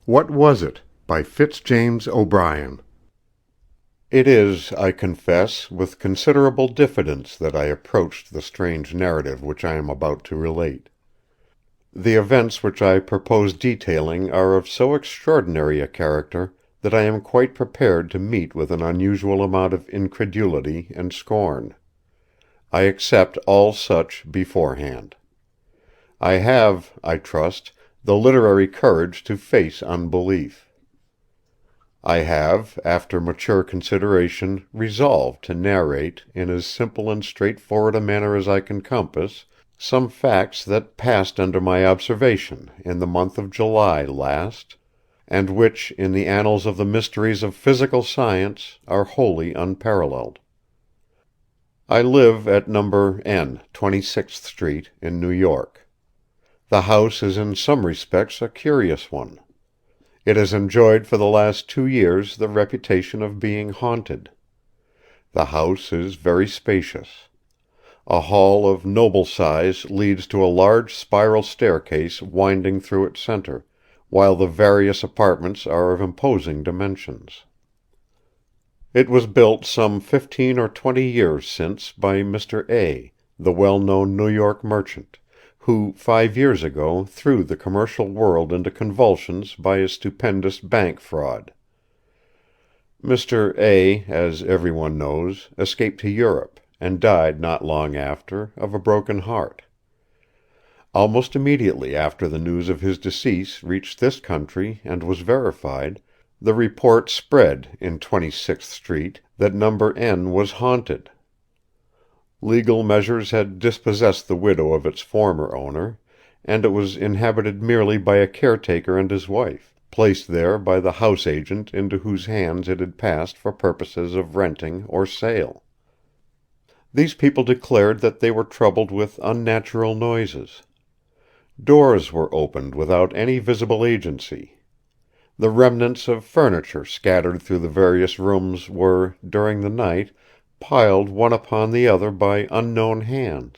What Was It? By Fitz James O'Brien. It is, I confess, with considerable diffidence that I approached the strange narrative which I am about to relate. The events which I propose detailing are of so extraordinary a character that I am quite prepared to meet with an unusual amount of incredulity and scorn. I accept all such beforehand. I have, I trust, the literary courage to face unbelief. I have, after mature consideration, resolved to narrate, in as simple and straightforward a manner as I can compass, some facts that passed under my observation in the month of July last, and which, in the annals of the mysteries of physical science, are wholly unparalleled. I live at number 26th Street, in New York. The house is in some respects a curious one. It has enjoyed for the last 2 years the reputation of being haunted. The house is very spacious. A hall of noble size leads to a large spiral staircase winding through its center, while the various apartments are of imposing dimensions. It was built some 15 or 20 years since by Mr. A., the well-known New York merchant, who 5 years ago threw the commercial world into convulsions by a stupendous bank fraud. Mr. A., as everyone knows, escaped to Europe, and died not long after, of a broken heart. Almost immediately after the news of his decease reached this country and was verified, the report spread in 26th Street that number N was haunted. Legal measures had dispossessed the widow of its former owner, and it was inhabited merely by a caretaker and his wife, placed there by the house agent into whose hands it had passed for purposes of renting or sale. These people declared that they were troubled with unnatural noises. Doors were opened without any visible agency. The remnants of furniture scattered through the various rooms were, during the night, piled one upon the other by unknown hands.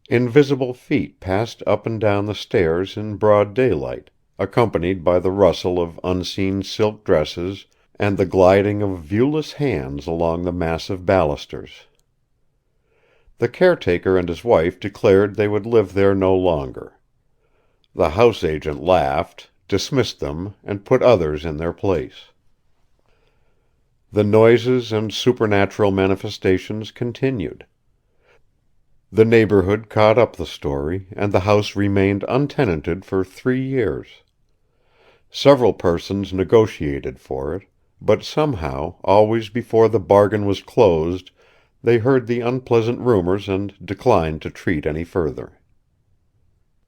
Invisible feet passed up and down the stairs in broad daylight, accompanied by the rustle of unseen silk dresses and the gliding of viewless hands along the massive balusters. The caretaker and his wife declared they would live there no longer. The house agent laughed, dismissed them, and put others in their place. The noises and supernatural manifestations continued. The neighborhood caught up the story, and the house remained untenanted for 3 years. Several persons negotiated for it, but somehow, always before the bargain was closed, they heard the unpleasant rumors and declined to treat any further.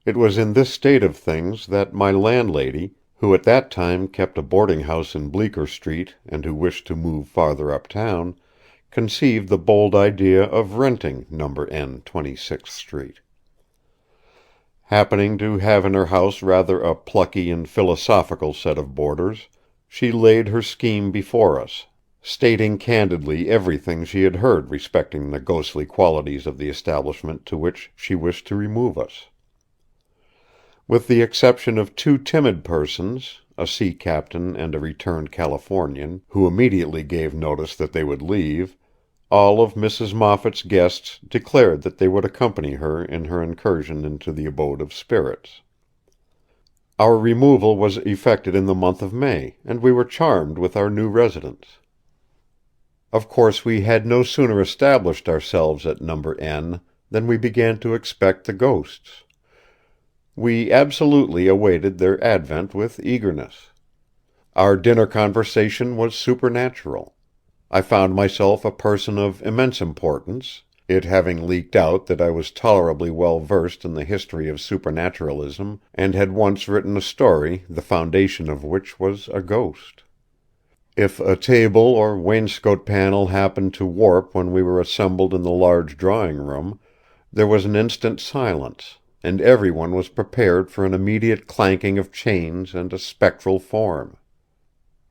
It was in this state of things that my landlady, who at that time kept a boarding-house in Bleecker Street and who wished to move farther uptown, conceived the bold idea of renting number 26th Street. Happening to have in her house rather a plucky and philosophical set of boarders, she laid her scheme before us, stating candidly everything she had heard respecting the ghostly qualities of the establishment to which she wished to remove us. With the exception of 2 timid persons, a sea captain and a returned Californian, who immediately gave notice that they would leave, all of Mrs. Moffat's guests declared that they would accompany her in her incursion into the abode of spirits. Our removal was effected in the month of May, and we were charmed with our new residence. Of course we had no sooner established ourselves at number N than we began to expect the ghosts. We absolutely awaited their advent with eagerness. Our dinner conversation was supernatural. I found myself a person of immense importance, it having leaked out that I was tolerably well versed in the history of supernaturalism, and had once written a story the foundation of which was a ghost. If a table or wainscot panel happened to warp when we were assembled in the large drawing-room, there was an instant silence, and everyone was prepared for an immediate clanking of chains and a spectral form.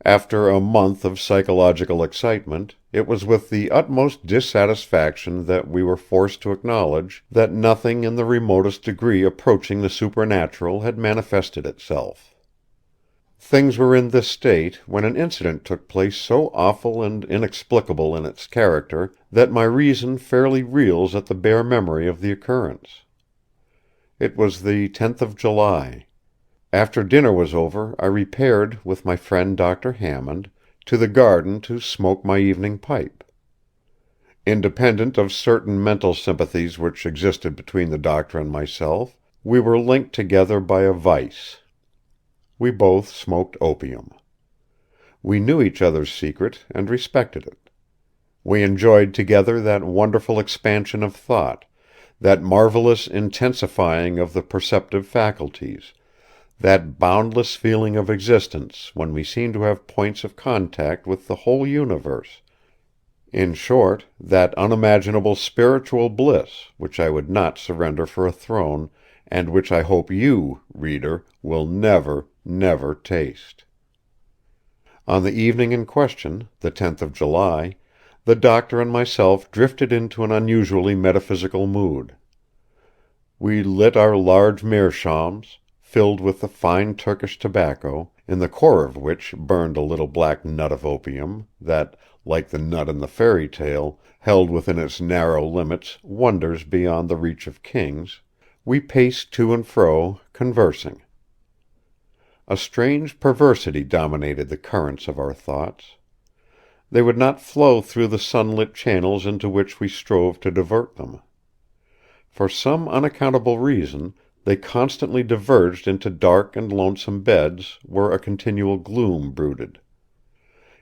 After a month of psychological excitement, it was with the utmost dissatisfaction that we were forced to acknowledge that nothing in the remotest degree approaching the supernatural had manifested itself. Things were in this state when an incident took place so awful and inexplicable in its character that my reason fairly reels at the bare memory of the occurrence. It was the 10th of July. After dinner was over I repaired with my friend Dr. Hammond to the garden to smoke my evening pipe. Independent of certain mental sympathies which existed between the doctor and myself, we were linked together by a vice. We both smoked opium. We knew each other's secret and respected it. We enjoyed together that wonderful expansion of thought, that marvelous intensifying of the perceptive faculties, that boundless feeling of existence when we seem to have points of contact with the whole universe; in short, that unimaginable spiritual bliss which I would not surrender for a throne, and which I hope you, reader, will never, never taste. On the evening in question, the 10th of July, the doctor and myself drifted into an unusually metaphysical mood. We lit our large meerschaums, filled with the fine Turkish tobacco, in the core of which burned a little black nut of opium, that, like the nut in the fairy tale, held within its narrow limits wonders beyond the reach of kings. We paced to and fro, conversing. A strange perversity dominated the currents of our thoughts. They would not flow through the sunlit channels into which we strove to divert them. For some unaccountable reason, they constantly diverged into dark and lonesome beds where a continual gloom brooded.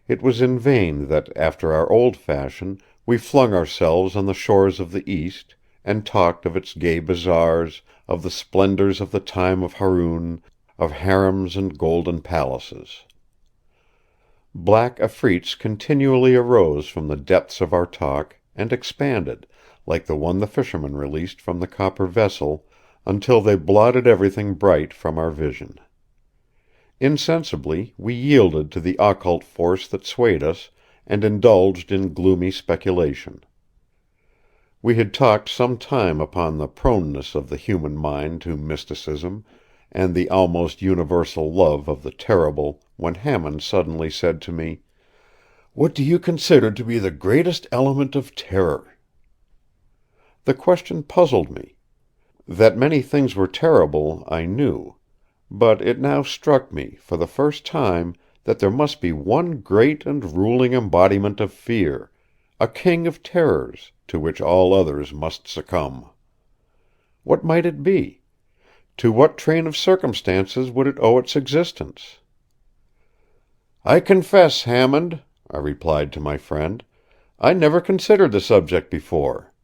It was in vain that, after our old fashion, we flung ourselves on the shores of the East, and talked of its gay bazaars, of the splendors of the time of Haroun, of harems and golden palaces. Black afrits continually arose from the depths of our talk, and expanded, like the one the fisherman released from the copper vessel, until they blotted everything bright from our vision. Insensibly we yielded to the occult force that swayed us, and indulged in gloomy speculation. We had talked some time upon the proneness of the human mind to mysticism, and the almost universal love of the terrible, when Hammond suddenly said to me: "What do you consider to be the greatest element of terror?" The question puzzled me. That many things were terrible, I knew; but it now struck me, for the first time, that there must be one great and ruling embodiment of fear, a king of terrors, to which all others must succumb. What might it be? To what train of circumstances would it owe its existence? "I confess, Hammond," I replied to my friend, "I never considered the subject before.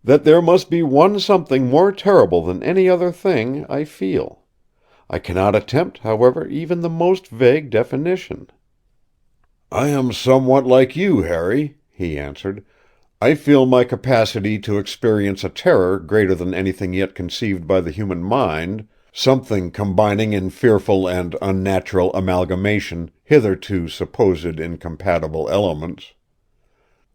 That there must be one something more terrible than any other thing, I feel. I cannot attempt, however, even the most vague definition." "I am somewhat like you, Harry," he answered. "I feel my capacity to experience a terror greater than anything yet conceived by the human mind, something combining in fearful and unnatural amalgamation hitherto supposed incompatible elements.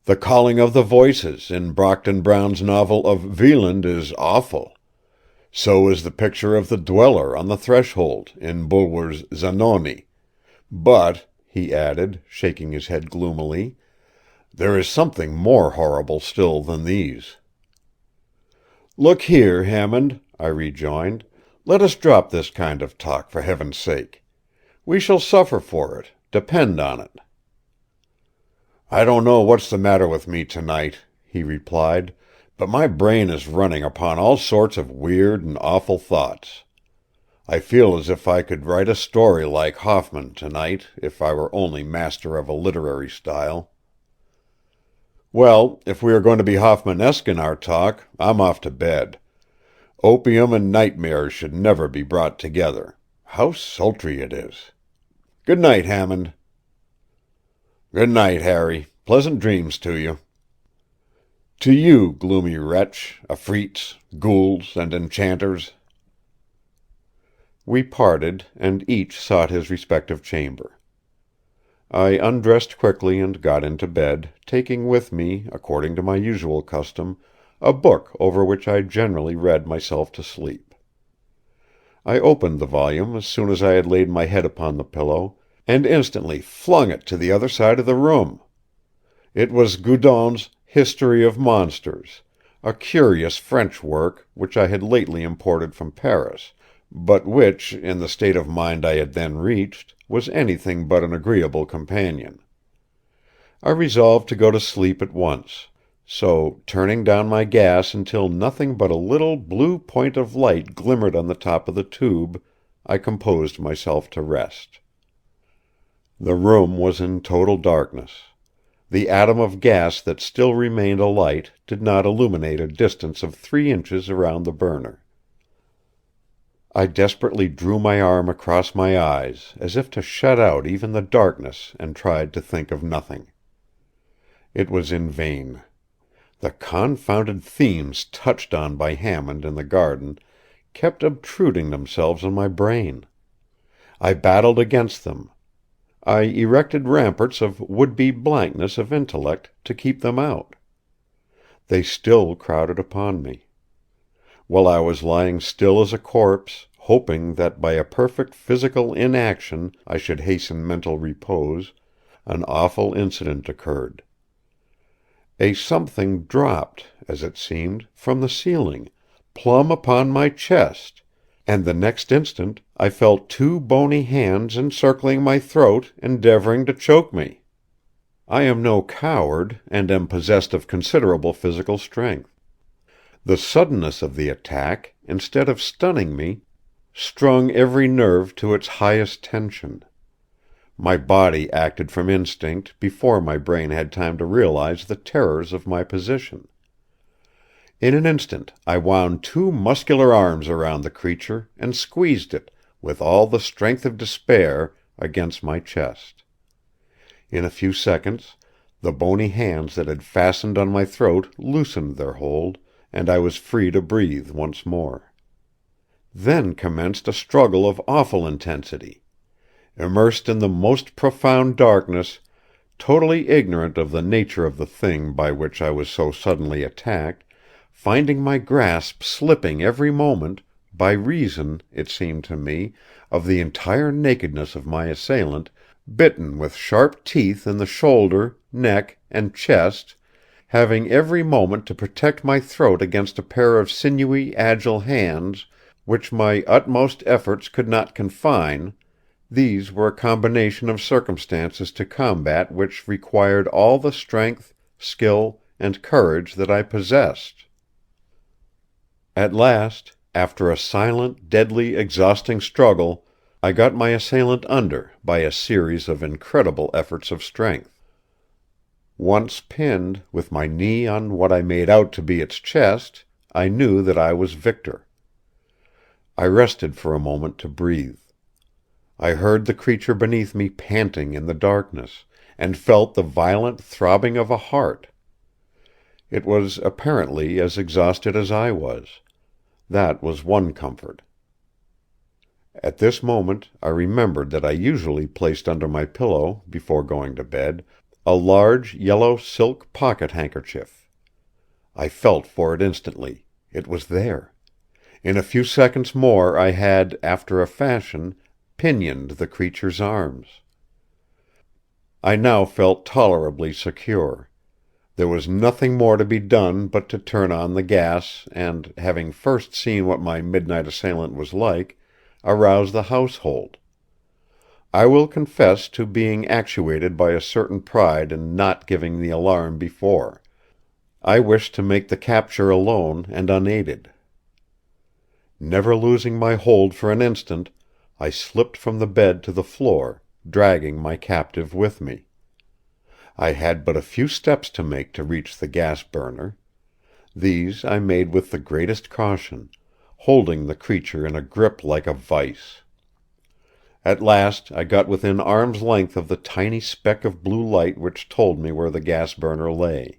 The calling of the voices in Brockden Brown's novel of Wieland is awful. So is the picture of the dweller on the threshold in Bulwer's Zanoni. But," he added, shaking his head gloomily, "there is something more horrible still than these." "Look here, Hammond," I rejoined, "let us drop this kind of talk, for heaven's sake. We shall suffer for it, depend on it." "I don't know what's the matter with me tonight," he replied, "but my brain is running upon all sorts of weird and awful thoughts. I feel as if I could write a story like Hoffman tonight, if I were only master of a literary style." "Well, if we are going to be Hoffmanesque in our talk, I'm off to bed. Opium and nightmares should never be brought together. How sultry it is! Good night, Hammond." "Good night, Harry. Pleasant dreams to you." "To you, gloomy wretch, afrits, ghouls, and enchanters." We parted, and each sought his respective chamber. I undressed quickly and got into bed, taking with me, according to my usual custom, a book over which I generally read myself to sleep. I opened the volume as soon as I had laid my head upon the pillow, and instantly flung it to the other side of the room. It was Goudon's History of Monsters, a curious French work which I had lately imported from Paris, but which, in the state of mind I had then reached, was anything but an agreeable companion. I resolved to go to sleep at once, so, turning down my gas until nothing but a little blue point of light glimmered on the top of the tube, I composed myself to rest. The room was in total darkness. The atom of gas that still remained alight did not illuminate a distance of 3 inches around the burner. I desperately drew my arm across my eyes, as if to shut out even the darkness, and tried to think of nothing. It was in vain. The confounded themes touched on by Hammond in the garden kept obtruding themselves on my brain. I battled against them. I erected ramparts of would-be blankness of intellect to keep them out. They still crowded upon me. While I was lying still as a corpse, hoping that by a perfect physical inaction I should hasten mental repose, an awful incident occurred. A something dropped, as it seemed, from the ceiling, plumb upon my chest, and the next instant I felt 2 bony hands encircling my throat, endeavoring to choke me. I am no coward, and am possessed of considerable physical strength. The suddenness of the attack, instead of stunning me, strung every nerve to its highest tension. My body acted from instinct before my brain had time to realize the terrors of my position. In an instant I wound 2 muscular arms around the creature and squeezed it, with all the strength of despair, against my chest. In a few seconds the bony hands that had fastened on my throat loosened their hold, and I was free to breathe once more. Then commenced a struggle of awful intensity. Immersed in the most profound darkness, totally ignorant of the nature of the thing by which I was so suddenly attacked, finding my grasp slipping every moment, by reason, it seemed to me, of the entire nakedness of my assailant, bitten with sharp teeth in the shoulder, neck, and chest, having every moment to protect my throat against a pair of sinewy, agile hands, which my utmost efforts could not confine, these were a combination of circumstances to combat which required all the strength, skill, and courage that I possessed. At last, after a silent, deadly, exhausting struggle, I got my assailant under by a series of incredible efforts of strength. Once pinned, with my knee on what I made out to be its chest, I knew that I was victor. I rested for a moment to breathe. I heard the creature beneath me panting in the darkness, and felt the violent throbbing of a heart. It was apparently as exhausted as I was. That was one comfort. At this moment I remembered that I usually placed under my pillow, before going to bed, a large yellow silk pocket-handkerchief. I felt for it instantly. It was there. In a few seconds more I had, after a fashion, pinioned the creature's arms. I now felt tolerably secure. There was nothing more to be done but to turn on the gas and, having first seen what my midnight assailant was like, arouse the household. I will confess to being actuated by a certain pride in not giving the alarm before. I wished to make the capture alone and unaided. Never losing my hold for an instant, I slipped from the bed to the floor, dragging my captive with me. I had but a few steps to make to reach the gas burner. These I made with the greatest caution, holding the creature in a grip like a vice. At last I got within arm's length of the tiny speck of blue light which told me where the gas burner lay.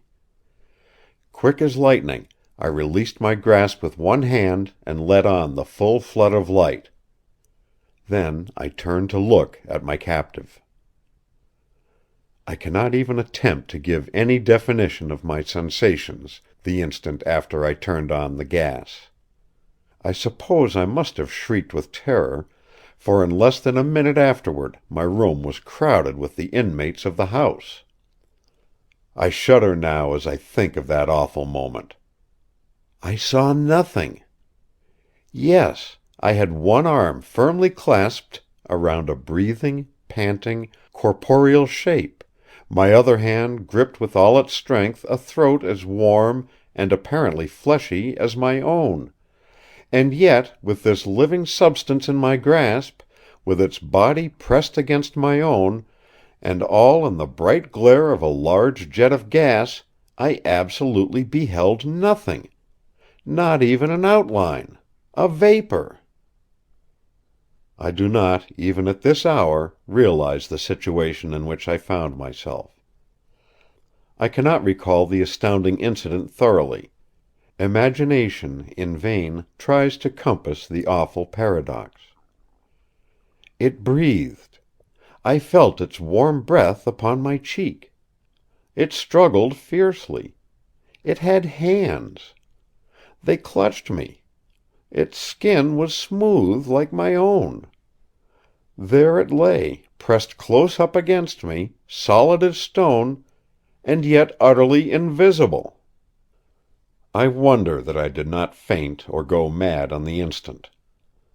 Quick as lightning, I released my grasp with one hand and let on the full flood of light. Then I turned to look at my captive. I cannot even attempt to give any definition of my sensations the instant after I turned on the gas. I suppose I must have shrieked with terror, for in less than a minute afterward my room was crowded with the inmates of the house. I shudder now as I think of that awful moment. I saw nothing. Yes, I had one arm firmly clasped around a breathing, panting, corporeal shape, my other hand gripped with all its strength a throat as warm and apparently fleshy as my own. And yet, with this living substance in my grasp, with its body pressed against my own, and all in the bright glare of a large jet of gas, I absolutely beheld nothing. Not even an outline. A vapor. I do not, even at this hour, realize the situation in which I found myself. I cannot recall the astounding incident thoroughly. Imagination, in vain, tries to compass the awful paradox. It breathed. I felt its warm breath upon my cheek. It struggled fiercely. It had hands. They clutched me. Its skin was smooth like my own. There it lay, pressed close up against me, solid as stone, and yet utterly invisible. I wonder that I did not faint or go mad on the instant.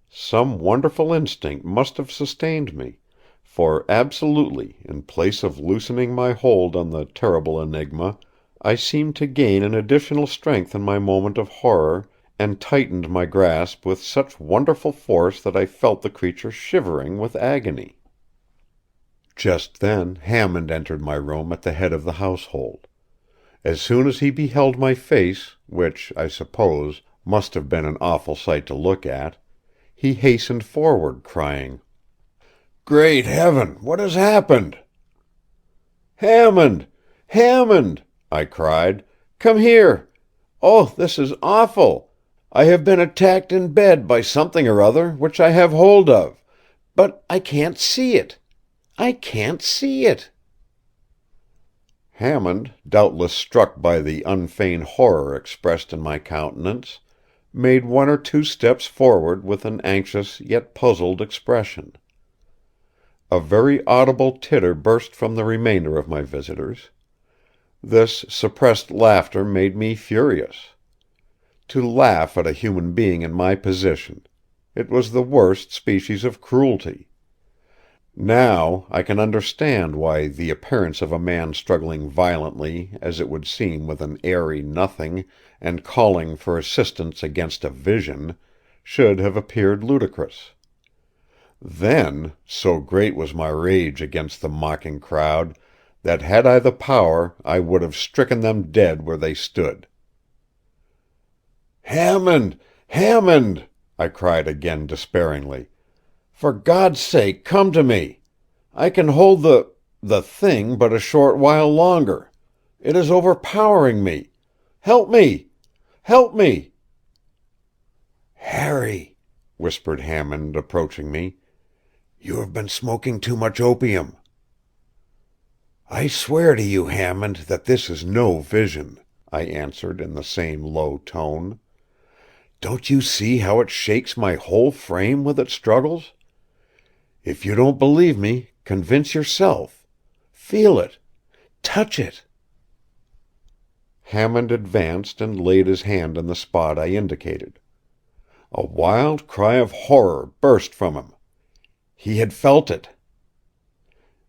Some wonderful instinct must have sustained me, for absolutely, in place of loosening my hold on the terrible enigma, I seemed to gain an additional strength in my moment of horror, and tightened my grasp with such wonderful force that I felt the creature shivering with agony. Just then Hammond entered my room at the head of the household. As soon as he beheld my face, which, I suppose, must have been an awful sight to look at, he hastened forward, crying: "Great Heaven! What has happened?" "Hammond! Hammond!" I cried. "Come here! Oh, this is awful! I have been attacked in bed by something or other, which I have hold of. But I can't see it! I can't see it!" Hammond, doubtless struck by the unfeigned horror expressed in my countenance, made one or two steps forward with an anxious yet puzzled expression. A very audible titter burst from the remainder of my visitors. This suppressed laughter made me furious. To laugh at a human being in my position! It was the worst species of cruelty. Now I can understand why the appearance of a man struggling violently, as it would seem with an airy nothing, and calling for assistance against a vision, should have appeared ludicrous. Then, so great was my rage against the mocking crowd, that had I the power I would have stricken them dead where they stood. "Hammond! Hammond!" I cried again despairingly. "For God's sake, come to me! I can hold the thing but a short while longer. It is overpowering me. Help me! Help me!" "Harry," whispered Hammond, approaching me, "you have been smoking too much opium." "I swear to you, Hammond, that this is no vision," I answered in the same low tone. "Don't you see how it shakes my whole frame with its struggles? If you don't believe me, convince yourself. Feel it. Touch it." Hammond advanced and laid his hand on the spot I indicated. A wild cry of horror burst from him. He had felt it.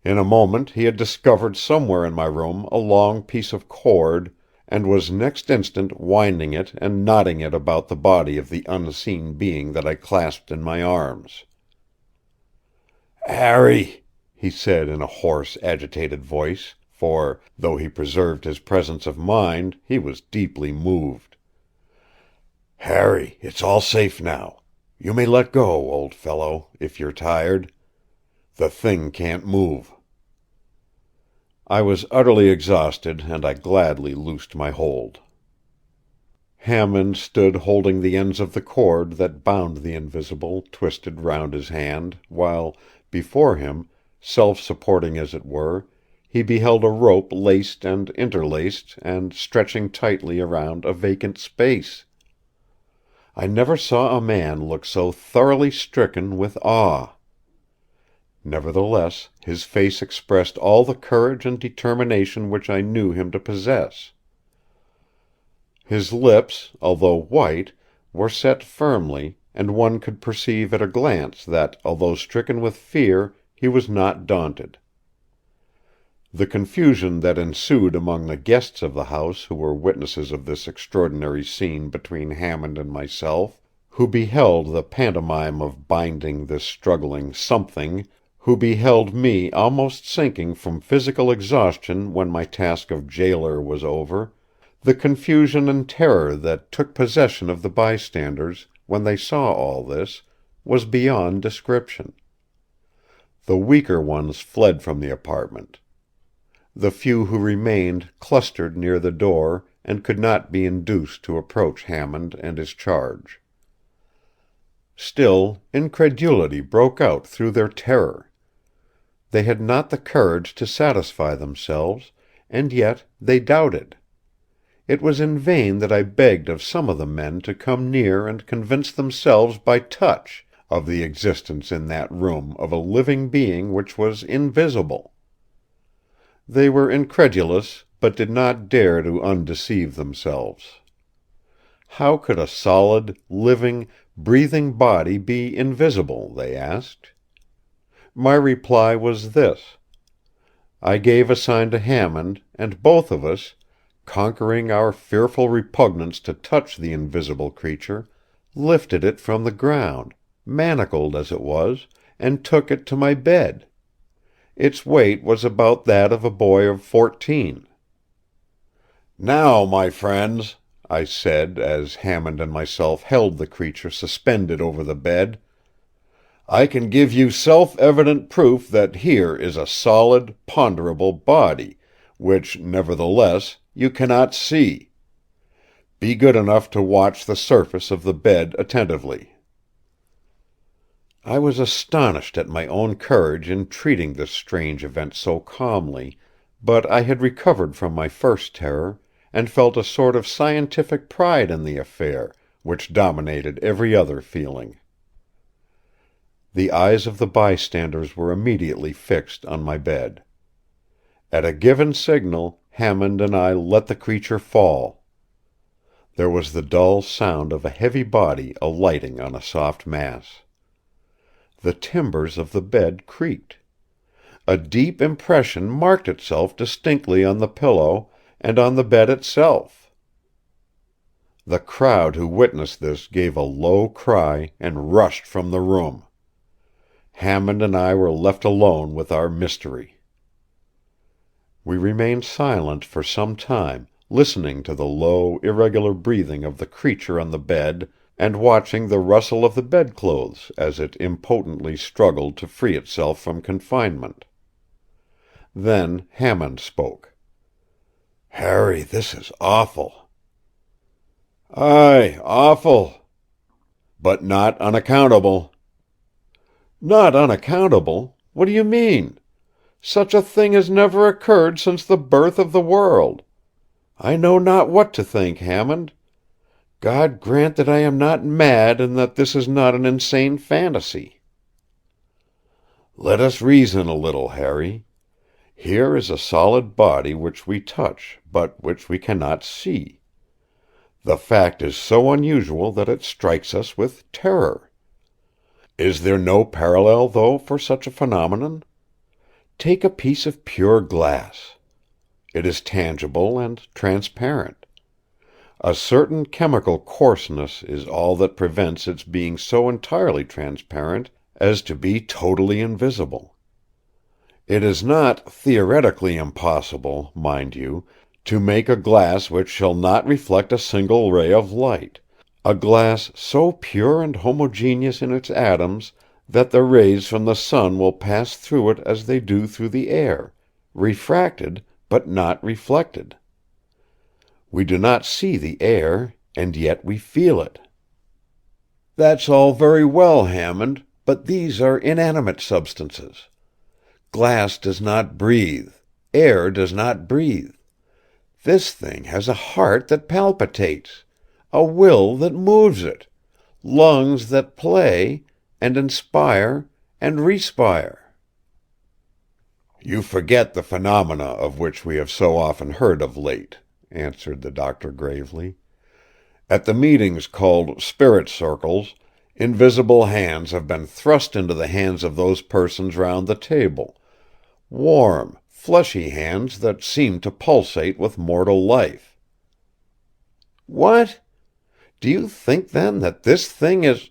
In a moment he had discovered somewhere in my room a long piece of cord, and was next instant winding it and knotting it about the body of the unseen being that I clasped in my arms. "Harry!" he said in a hoarse, agitated voice, for, though he preserved his presence of mind, he was deeply moved. "Harry, it's all safe now. You may let go, old fellow, if you're tired. The thing can't move." I was utterly exhausted, and I gladly loosed my hold. Hammond stood holding the ends of the cord that bound the invisible twisted round his hand, while, before him, self-supporting as it were, he beheld a rope laced and interlaced and stretching tightly around a vacant space. I never saw a man look so thoroughly stricken with awe. Nevertheless, his face expressed all the courage and determination which I knew him to possess. His lips, although white, were set firmly, and one could perceive at a glance that, although stricken with fear, he was not daunted. The confusion that ensued among the guests of the house who were witnesses of this extraordinary scene between Hammond and myself, who beheld the pantomime of binding this struggling something, who beheld me almost sinking from physical exhaustion when my task of jailer was over, the confusion and terror that took possession of the bystanders, when they saw all this, was beyond description. The weaker ones fled from the apartment. The few who remained clustered near the door, and could not be induced to approach Hammond and his charge. Still, incredulity broke out through their terror. They had not the courage to satisfy themselves, and yet they doubted. It was in vain that I begged of some of the men to come near and convince themselves by touch of the existence in that room of a living being which was invisible. They were incredulous, but did not dare to undeceive themselves. How could a solid, living, breathing body be invisible, they asked. My reply was this. I gave a sign to Hammond, and both of us, conquering our fearful repugnance to touch the invisible creature, lifted it from the ground, manacled as it was, and took it to my bed. Its weight was about that of a boy of 14. "Now, my friends," I said, as Hammond and myself held the creature suspended over the bed, "I can give you self-evident proof that here is a solid, ponderable body, which, nevertheless, you cannot see. Be good enough to watch the surface of the bed attentively." I was astonished at my own courage in treating this strange event so calmly, but I had recovered from my first terror, and felt a sort of scientific pride in the affair, which dominated every other feeling. The eyes of the bystanders were immediately fixed on my bed. At a given signal, Hammond and I let the creature fall. There was the dull sound of a heavy body alighting on a soft mass. The timbers of the bed creaked. A deep impression marked itself distinctly on the pillow and on the bed itself. The crowd who witnessed this gave a low cry and rushed from the room. Hammond and I were left alone with our mystery. We remained silent for some time, listening to the low, irregular breathing of the creature on the bed, and watching the rustle of the bedclothes as it impotently struggled to free itself from confinement. Then Hammond spoke. "Harry, this is awful." "Aye, awful." "But not unaccountable." "Not unaccountable? What do you mean? Such a thing has never occurred since the birth of the world. I know not what to think, Hammond. God grant that I am not mad and that this is not an insane fantasy." "Let us reason a little, Harry. Here is a solid body which we touch, but which we cannot see. The fact is so unusual that it strikes us with terror. Is there no parallel, though, for such a phenomenon? Take a piece of pure glass. It is tangible and transparent. A certain chemical coarseness is all that prevents its being so entirely transparent as to be totally invisible. It is not theoretically impossible, mind you, to make a glass which shall not reflect a single ray of light, a glass so pure and homogeneous in its atoms that the rays from the sun will pass through it as they do through the air, refracted but not reflected. We do not see the air, and yet we feel it." "That's all very well, Hammond, but these are inanimate substances. Glass does not breathe. Air does not breathe. This thing has a heart that palpitates, a will that moves it, lungs that play, and inspire, and respire." "You forget the phenomena of which we have so often heard of late," answered the doctor gravely. "At the meetings called spirit circles, invisible hands have been thrust into the hands of those persons round the table, warm, fleshy hands that seem to pulsate with mortal life." "What? Do you think, then, that this thing is—"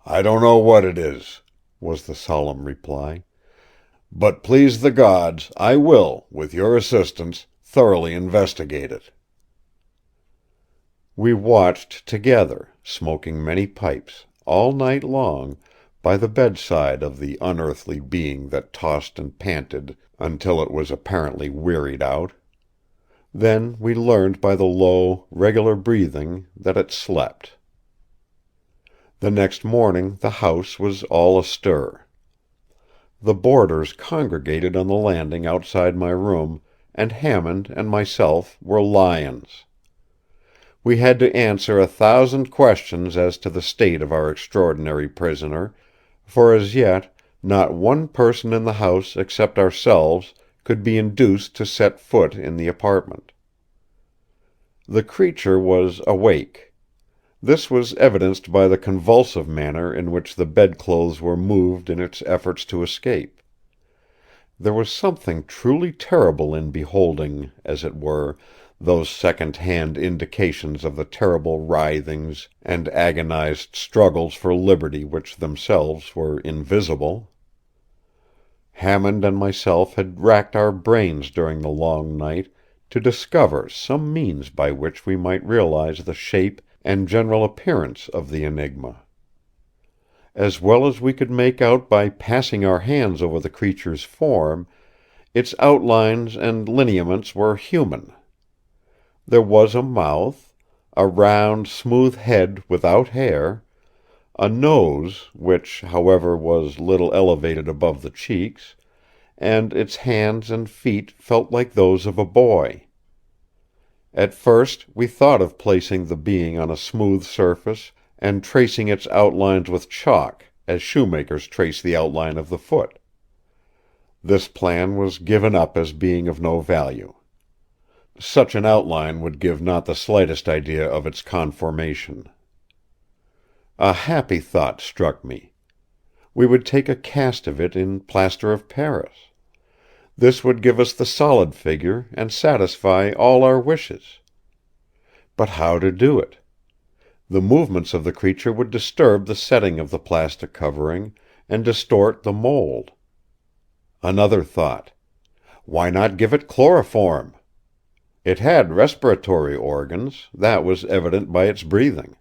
"I don't know what it is," was the solemn reply. "But please the gods, I will, with your assistance, thoroughly investigate it." We watched together, smoking many pipes, all night long, by the bedside of the unearthly being that tossed and panted until it was apparently wearied out. Then we learned by the low, regular breathing that it slept. The next morning the house was all astir. The boarders congregated on the landing outside my room, and Hammond and myself were lions. We had to answer 1,000 questions as to the state of our extraordinary prisoner, for as yet not one person in the house except ourselves could be induced to set foot in the apartment. The creature was awake. This was evidenced by the convulsive manner in which the bedclothes were moved in its efforts to escape. There was something truly terrible in beholding, as it were, those second-hand indications of the terrible writhings and agonized struggles for liberty which themselves were invisible. Hammond and myself had racked our brains during the long night to discover some means by which we might realize the shape and general appearance of the enigma. As well as we could make out by passing our hands over the creature's form, its outlines and lineaments were human. There was a mouth, a round, smooth head without hair, a nose, which, however, was little elevated above the cheeks, and its hands and feet felt like those of a boy. At first we thought of placing the being on a smooth surface and tracing its outlines with chalk, as shoemakers trace the outline of the foot. This plan was given up as being of no value. Such an outline would give not the slightest idea of its conformation. A happy thought struck me. We would take a cast of it in plaster of Paris. This would give us the solid figure and satisfy all our wishes. But how to do it? The movements of the creature would disturb the setting of the plastic covering and distort the mold. Another thought. Why not give it chloroform? It had respiratory organs, that was evident by its breathing.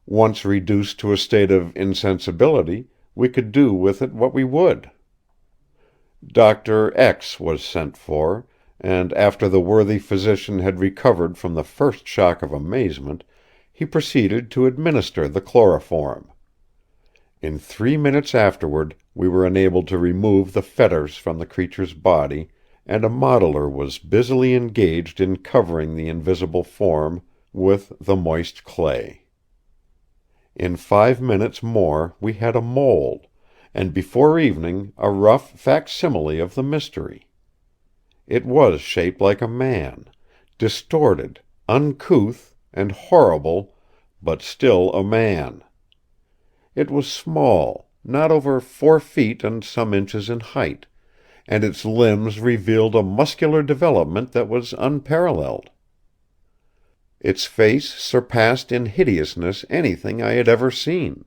Once reduced to a state of insensibility, we could do with it what we would. Dr. X was sent for, and after the worthy physician had recovered from the first shock of amazement, he proceeded to administer the chloroform. In 3 minutes afterward we were enabled to remove the fetters from the creature's body, and a modeler was busily engaged in covering the invisible form with the moist clay. In 5 minutes more we had a mold, and before evening a rough facsimile of the mystery. It was shaped like a man, distorted, uncouth, and horrible, but still a man. It was small, not over 4 feet and some inches in height, and its limbs revealed a muscular development that was unparalleled. Its face surpassed in hideousness anything I had ever seen.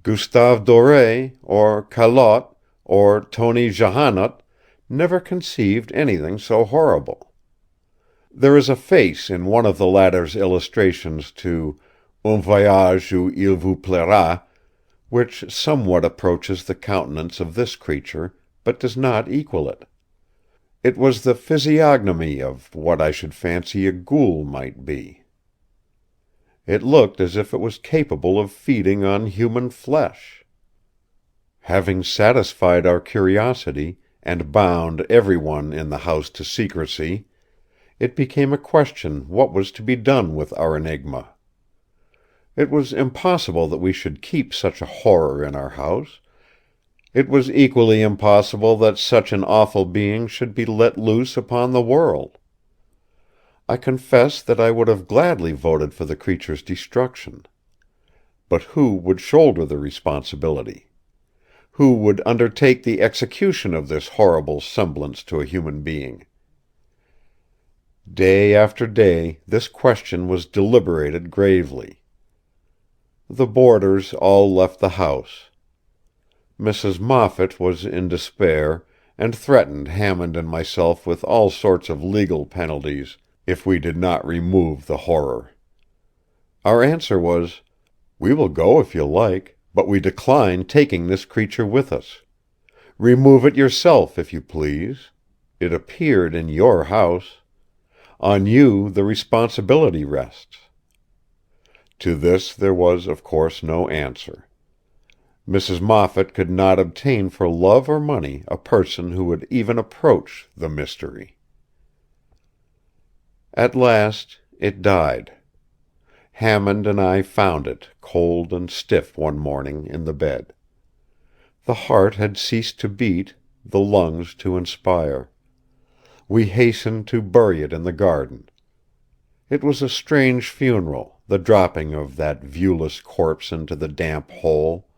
Gustave Doré, or Callot, or Tony Johannot never conceived anything so horrible. There is a face in one of the latter's illustrations to Un voyage où il vous plaira, which somewhat approaches the countenance of this creature, but does not equal it. It was the physiognomy of what I should fancy a ghoul might be. It looked as if it was capable of feeding on human flesh. Having satisfied our curiosity, and bound everyone in the house to secrecy, it became a question what was to be done with our enigma. It was impossible that we should keep such a horror in our house. It was equally impossible that such an awful being should be let loose upon the world. I confess that I would have gladly voted for the creature's destruction. But who would shoulder the responsibility? Who would undertake the execution of this horrible semblance to a human being? Day after day this question was deliberated gravely. The boarders all left the house. Mrs. Moffat was in despair, and threatened Hammond and myself with all sorts of legal penalties if we did not remove the horror. Our answer was, "We will go if you like, but we decline taking this creature with us. Remove it yourself, if you please. It appeared in your house. On you the responsibility rests." To this there was, of course, no answer. Mrs. Moffat could not obtain for love or money a person who would even approach the mystery. At last it died. Hammond and I found it, cold and stiff one morning, in the bed. The heart had ceased to beat, the lungs to inspire. We hastened to bury it in the garden. It was a strange funeral, the dropping of that viewless corpse into the damp hole.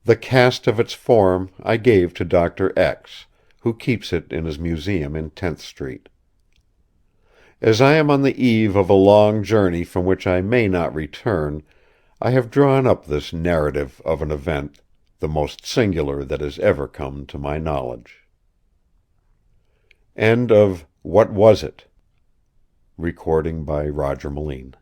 The cast of its form I gave to Dr. X, who keeps it in his museum in 10th Street. As I am on the eve of a long journey from which I may not return, I have drawn up this narrative of an event, the most singular that has ever come to my knowledge. End of What Was It? Recording by Roger Moline.